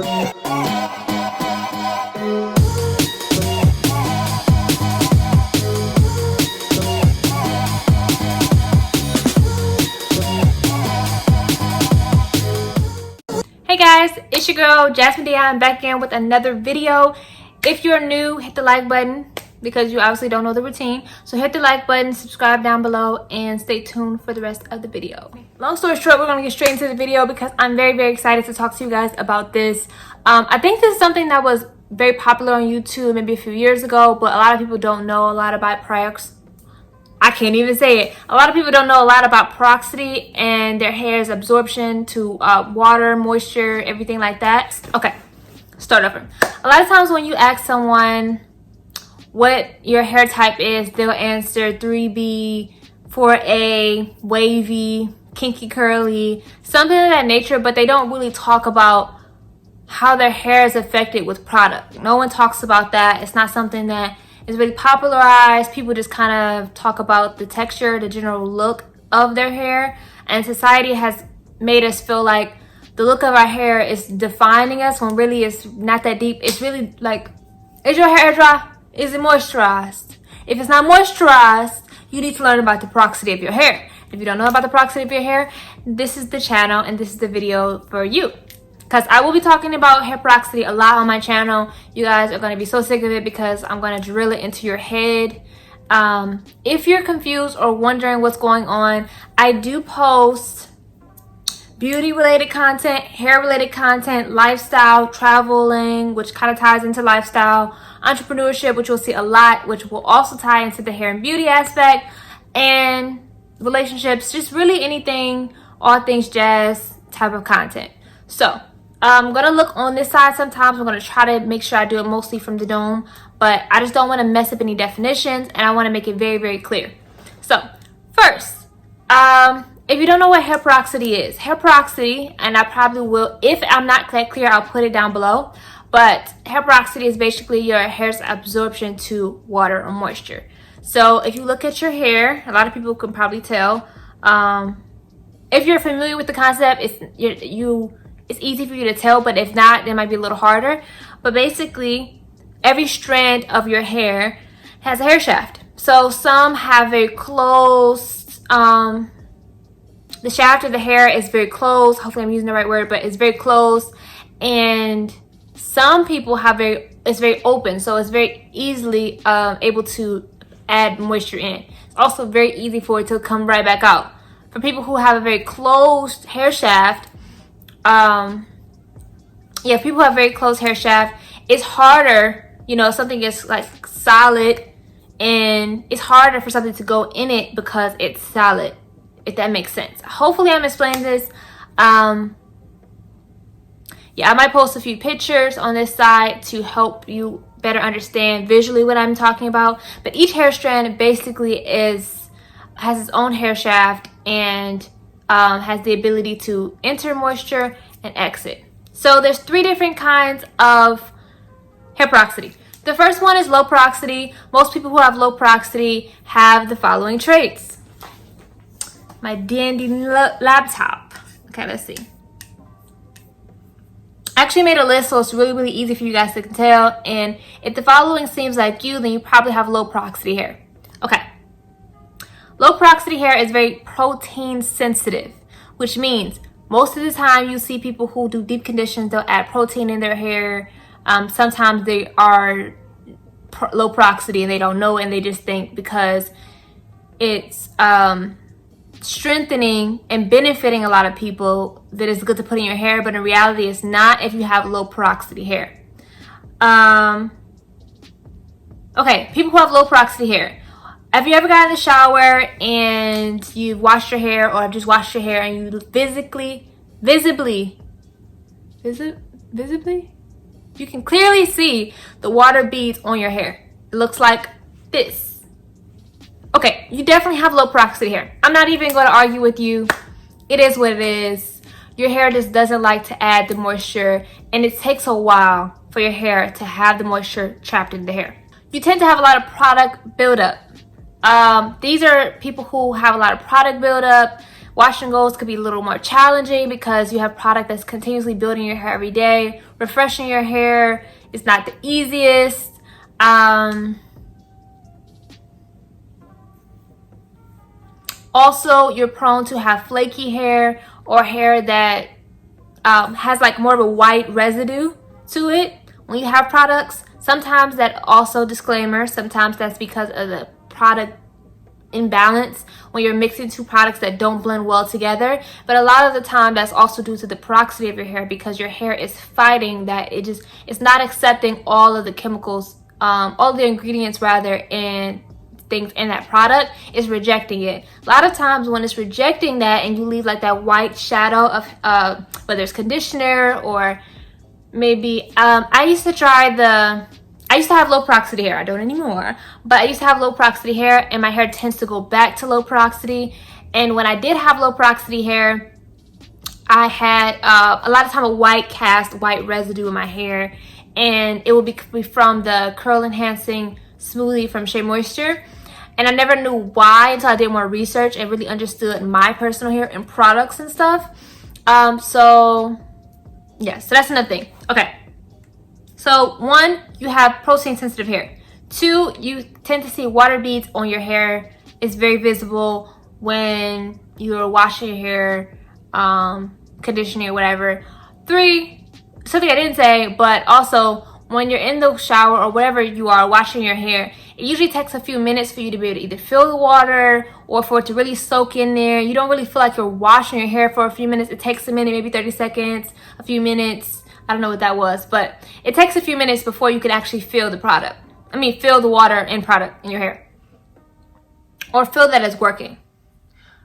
Hey guys, it's your girl Jasmine Dion back again with another video. If you're new, hit the like button because you obviously don't know the routine. So hit the like button, subscribe down below, and stay tuned for the rest of the video. Long story short, we're gonna get straight into the video because I'm very excited to talk to you guys about this. I think this is something that was very popular on YouTube maybe a few years ago, but a lot of people don't know a lot about I can't even say it. A lot of people don't know a lot about porosity and their hair's absorption to water, moisture, everything like that. Okay, start over. A lot of times when you ask someone what your hair type is, they'll answer 3B, 4A, wavy, kinky curly, something of that nature, but they don't really talk about how their hair is affected with product. No one talks about that. It's not something that is really popularized. People just kind of talk about the texture, the general look of their hair, and society has made us feel like the look of our hair is defining us when really it's not that deep. It's really like, is your hair dry? Is it moisturized? If it's not moisturized, you need to learn about the porosity of your hair. If you don't know about the porosity of your hair, this is the channel and this is the video for you. Because I will be talking about hair porosity a lot on my channel. You guys are going to be so sick of it because I'm going to drill it into your head. If you're confused or wondering what's going on, I do post beauty related content, hair related content, lifestyle, traveling, which kind of ties into lifestyle, entrepreneurship, which you'll see a lot, which will also tie into the hair and beauty aspect, and relationships, just really anything, all things jazz type of content. So I'm gonna look on this side sometimes. I'm gonna try to make sure I do it mostly from the dome, but I just don't want to mess up any definitions and I want to make it very clear. So first, if you don't know what hair porosity is, hair porosity, and I probably will, if I'm not that clear, I'll put it down below, but hair porosity is basically your hair's absorption to water or moisture. So if you look at your hair, a lot of people can probably tell, if you're familiar with the concept, it's easy for you to tell, but if not, it might be a little harder. But basically, every strand of your hair has a hair shaft. So some have very close, the shaft of the hair is very close. Hopefully I'm using the right word, but it's very close. And some people have it's very open. So it's very easily able to add moisture in. It's also very easy for it to come right back out. For people who have a very closed hair shaft, people have very close hair shaft, it's harder, something is like solid, and it's harder for something to go in it because it's solid, if that makes sense. Hopefully I'm explaining this. I might post a few pictures on this side to help you better understand visually what I'm talking about, but each hair strand basically has its own hair shaft and has the ability to enter moisture and exit. So there's 3 different kinds of hair porosity. The first one is low porosity. Most people who have low porosity have the following traits. My dandy laptop. Okay, let's see. I actually made a list, so it's really easy for you guys to tell. And if the following seems like you, then you probably have low porosity hair. Okay. Low porosity hair is very protein sensitive, which means most of the time you see people who do deep conditions, they'll add protein in their hair. Sometimes they are low porosity and they don't know, and they just think because it's strengthening and benefiting a lot of people that it's good to put in your hair, but in reality it's not if you have low porosity hair. Okay, people who have low porosity hair. Have you ever gotten in the shower and you've washed your hair or just washed your hair and you visibly, you can clearly see the water beads on your hair? It looks like this. Okay, you definitely have low porosity hair. I'm not even going to argue with you. It is what it is. Your hair just doesn't like to add the moisture, and it takes a while for your hair to have the moisture trapped in the hair. You tend to have a lot of product buildup. These are people who have a lot of product buildup, Wash and goes could be a little more challenging because you have product that's continuously building your hair every day. Refreshing your hair is not the easiest. Also, you're prone to have flaky hair or hair that has like more of a white residue to it when you have products. Sometimes that also, disclaimer, sometimes that's because of the product imbalance when you're mixing two products that don't blend well together. But a lot of the time that's also due to the porosity of your hair, because your hair is fighting that. It's not accepting all of the chemicals, all the ingredients rather, and things in that product. Is rejecting it. A lot of times when it's rejecting that and you leave like that white shadow of whether it's conditioner or maybe I used to have low porosity hair. I don't anymore, but I used to have low porosity hair, and my hair tends to go back to low porosity. And when I did have low porosity hair, I had a lot of time a white residue in my hair, and it would be from the curl enhancing smoothie from Shea Moisture. And I never knew why until I did more research and really understood my personal hair and products and stuff. So that's another thing. Okay. So 1, you have protein sensitive hair. 2, you tend to see water beads on your hair. It's very visible when you're washing your hair, conditioning or whatever. 3, something I didn't say, but also when you're in the shower or whatever you are washing your hair, it usually takes a few minutes for you to be able to either feel the water or for it to really soak in there. You don't really feel like you're washing your hair for a few minutes. It takes a minute, maybe 30 seconds, a few minutes. I don't know what that was, but it takes a few minutes before you can actually feel the product. Feel the water and product in your hair. Or feel that it's working.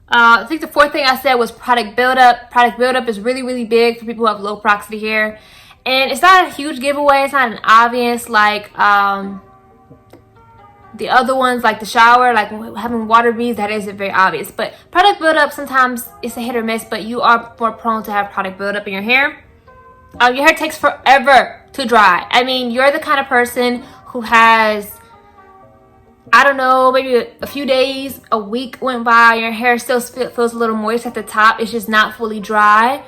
I think the 4th thing I said was product buildup. Product buildup is really, really big for people who have low porosity hair. And it's not a huge giveaway. It's not an obvious like the other ones, like the shower, like having water beads, that isn't very obvious. But product buildup, sometimes it's a hit or miss, but you are more prone to have product buildup in your hair. Your hair takes forever to dry. You're the kind of person who has, I don't know, maybe a few days, a week went by, your hair still feels a little moist at the top. It's just not fully dry.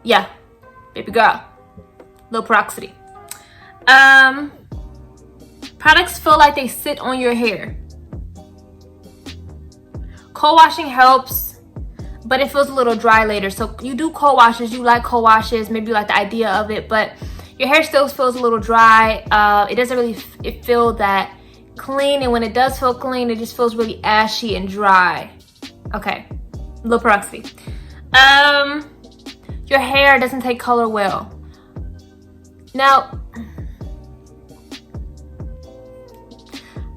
Yeah, baby girl, low porosity. Products feel like they sit on your hair. Cold washing helps, but it feels a little dry later. So you do cold washes, you like cold washes, maybe you like the idea of it, but your hair still feels a little dry. It doesn't really feel that clean, and when it does feel clean, it just feels really ashy and dry. Okay, low porosity. Your hair doesn't take color well. Now,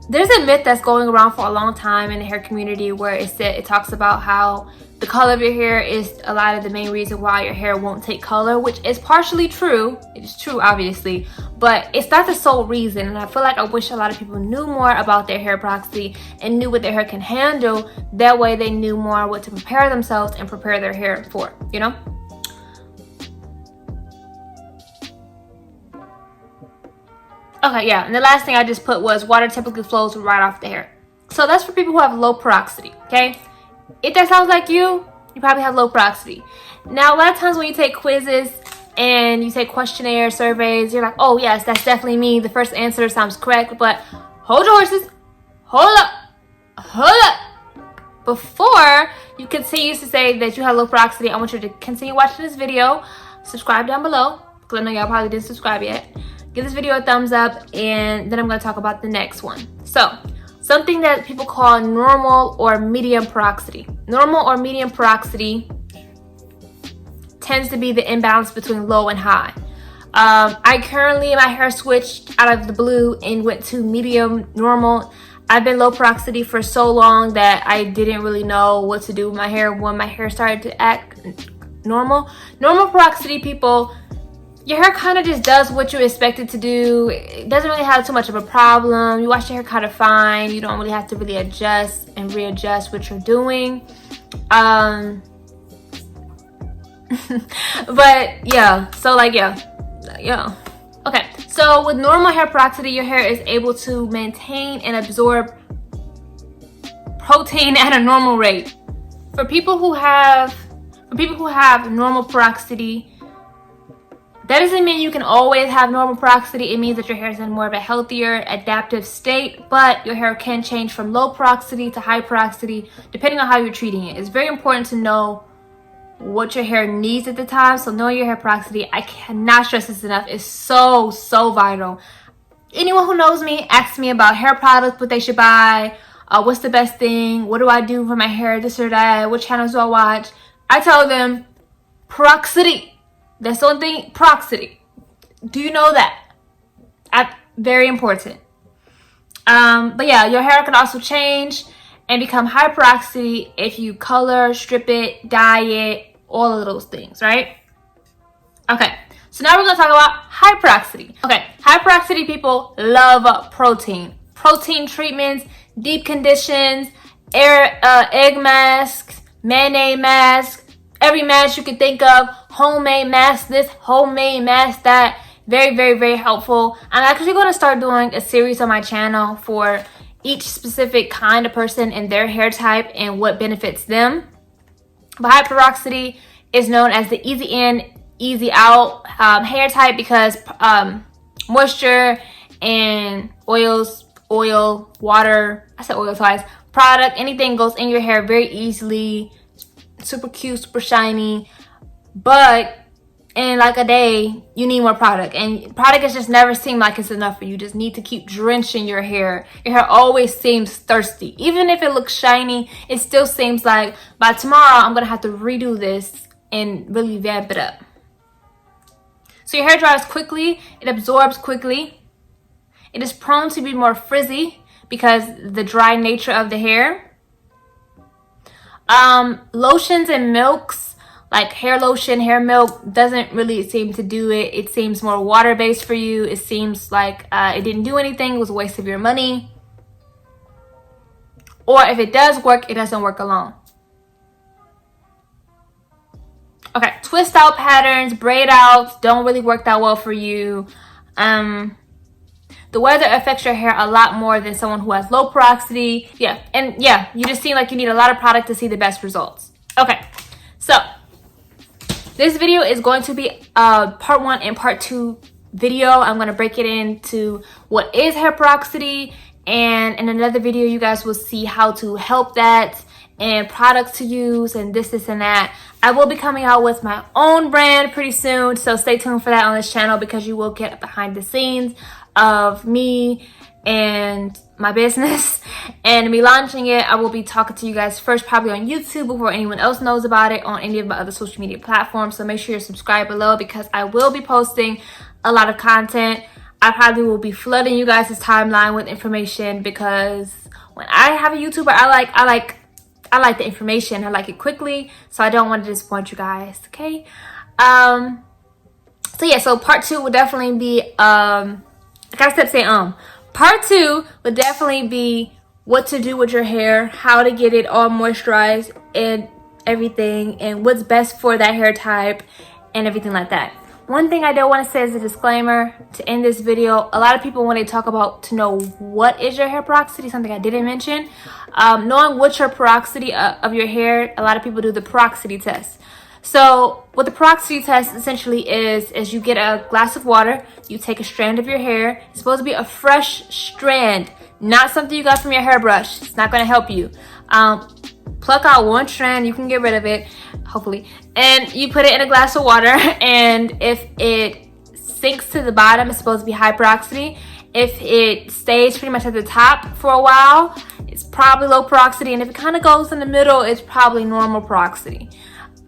there's a myth that's going around for a long time in the hair community where it talks about how the color of your hair is a lot of the main reason why your hair won't take color, which is partially true. It is true, obviously, but it's not the sole reason. And I feel like I wish a lot of people knew more about their hair porosity and knew what their hair can handle. That way they knew more what to prepare themselves and prepare their hair for, you know? Okay, yeah, and the last thing I just put was water typically flows right off the hair. So that's for people who have low porosity, okay? If that sounds like you probably have low porosity. Now, a lot of times when you take quizzes and you take questionnaire surveys, you're like, oh yes, that's definitely me. The first answer sounds correct, but hold your horses. Hold up. Before you continue to say that you have low porosity, I want you to continue watching this video. Subscribe down below, because I know y'all probably didn't subscribe yet. Give this video a thumbs up, and then I'm going to talk about the next one. So, something that people call normal or medium porosity. Normal or medium porosity tends to be the imbalance between low and high. My hair switched out of the blue and went to medium normal. I've been low porosity for so long that I didn't really know what to do with my hair when my hair started to act normal. Normal porosity people, your hair kind of just does what you expect it to do. It doesn't really have too much of a problem. You wash your hair kind of fine. You don't really have to really adjust and readjust what you're doing. But yeah, so like, yeah. Okay, so with normal hair porosity, your hair is able to maintain and absorb protein at a normal rate. For people who have normal porosity, that doesn't mean you can always have normal porosity. It means that your hair is in more of a healthier, adaptive state, but your hair can change from low porosity to high porosity depending on how you're treating it. It's very important to know what your hair needs at the time. So knowing your hair porosity, I cannot stress this enough, is so vital. Anyone who knows me asks me about hair products, what they should buy, what's the best thing, what do I do for my hair, this or that, what channels do I watch. I tell them porosity. That's the only thing, porosity. Do you know that? Very important. But yeah, your hair can also change and become high porosity if you color, strip it, dye it, all of those things, right? Okay, so now we're gonna talk about high porosity. Okay, high porosity people love protein. Protein treatments, deep conditions, egg masks, mayonnaise masks, every mask you can think of, homemade mask this, homemade mask that. Very helpful. I'm actually going to start doing a series on my channel for each specific kind of person and their hair type and what benefits them. But high porosity is known as the easy in, easy out hair type because moisture and oil, water, I said oil twice, product, anything goes in your hair very easily. Super cute, super shiny, but in like a day you need more product, and product has just never seemed like it's enough for you. You just need to keep drenching your hair. Your hair always seems thirsty. Even if it looks shiny, it still seems like by tomorrow I'm gonna have to redo this and really vamp it up. So your hair dries quickly, it absorbs quickly, it is prone to be more frizzy because the dry nature of the hair. Lotions and milks like hair lotion, hair milk doesn't really seem to do it. It seems more water-based for you. It seems like it didn't do anything. It was a waste of your money. Or if it does work, it doesn't work alone. Okay, twist out patterns, braid outs don't really work that well for you. The weather affects your hair a lot more than someone who has low porosity. You just seem like you need a lot of product to see the best results. Okay, so this video is going to be a part 1 and part 2 video. I'm going to break it into what is hair porosity, and in another video you guys will see how to help that and products to use and this and that. I will be coming out with my own brand pretty soon, so stay tuned for that on this channel because you will get behind the scenes of me and my business and me launching it. I will be talking to you guys first probably on YouTube before anyone else knows about it on any of my other social media platforms, so make sure you're subscribed below because I will be posting a lot of content. I probably will be flooding you guys' timeline with information because when I have a YouTuber, I like the information. I like it quickly, so I don't want to disappoint you guys, okay? So part 2 will definitely be part 2 would definitely be what to do with your hair, how to get it all moisturized and everything, and what's best for that hair type and everything like that. One thing I do want to say as a disclaimer to end this video, a lot of people when they talk about to know what is your hair porosity, something I didn't mention, knowing what's your porosity of your hair, a lot of people do the porosity test. So what the porosity test essentially is you get a glass of water, you take a strand of your hair. It's supposed to be a fresh strand, not something you got from your hairbrush. It's not going to help you. Pluck out one strand, you can get rid of it, hopefully, and you put it in a glass of water, and if it sinks to the bottom, it's supposed to be high porosity. If it stays pretty much at the top for a while, it's probably low porosity, and if it kind of goes in the middle, it's probably normal porosity.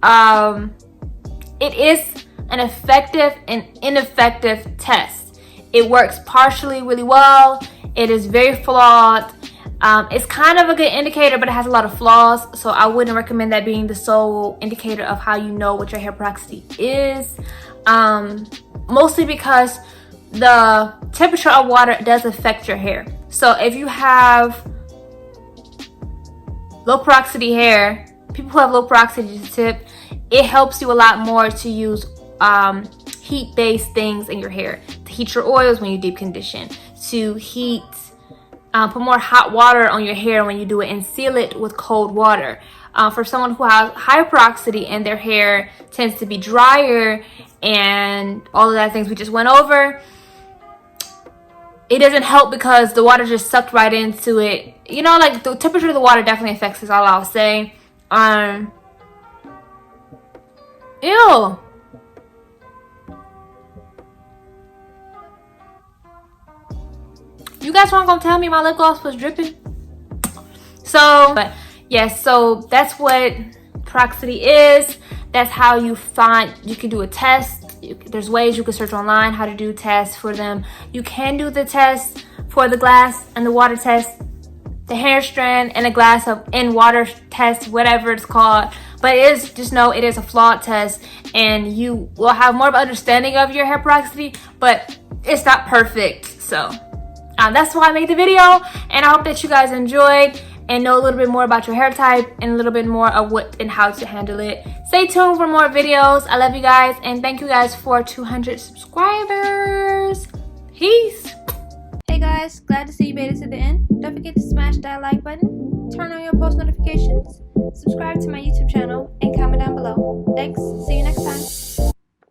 It is an effective and ineffective test. It works partially really well. It is very flawed. It's kind of a good indicator, but it has a lot of flaws, so I wouldn't recommend that being the sole indicator of how you know what your hair porosity is. Mostly because the temperature of water does affect your hair. So if you have low porosity hair, people who have low porosity tip, it helps you a lot more to use heat-based things in your hair, to heat your oils when you deep condition, to heat put more hot water on your hair when you do it, and seal it with cold water. For someone who has high porosity and their hair tends to be drier and all of that things we just went over, it doesn't help because the water just sucked right into it. You know, like the temperature of the water definitely affects this, all I'll say. Ew. You guys weren't gonna tell me my lip gloss was dripping. So, but yes, so that's what porosity is. That's how you can do a test. There's ways you can search online how to do tests for them. You can do the test for the glass and the water test, the hair strand and a glass of in water test, whatever it's called. But it is, just know it is a flawed test, and you will have more of an understanding of your hair porosity, but it's not perfect. So that's why I made the video, and I hope that you guys enjoyed and know a little bit more about your hair type and a little bit more of what and how to handle it. Stay tuned for more videos. I love you guys, and thank you guys for 200 subscribers. Peace. Hey guys, glad to see you made it to the end. Don't forget to smash that like button, turn on your post notifications, subscribe to my YouTube channel.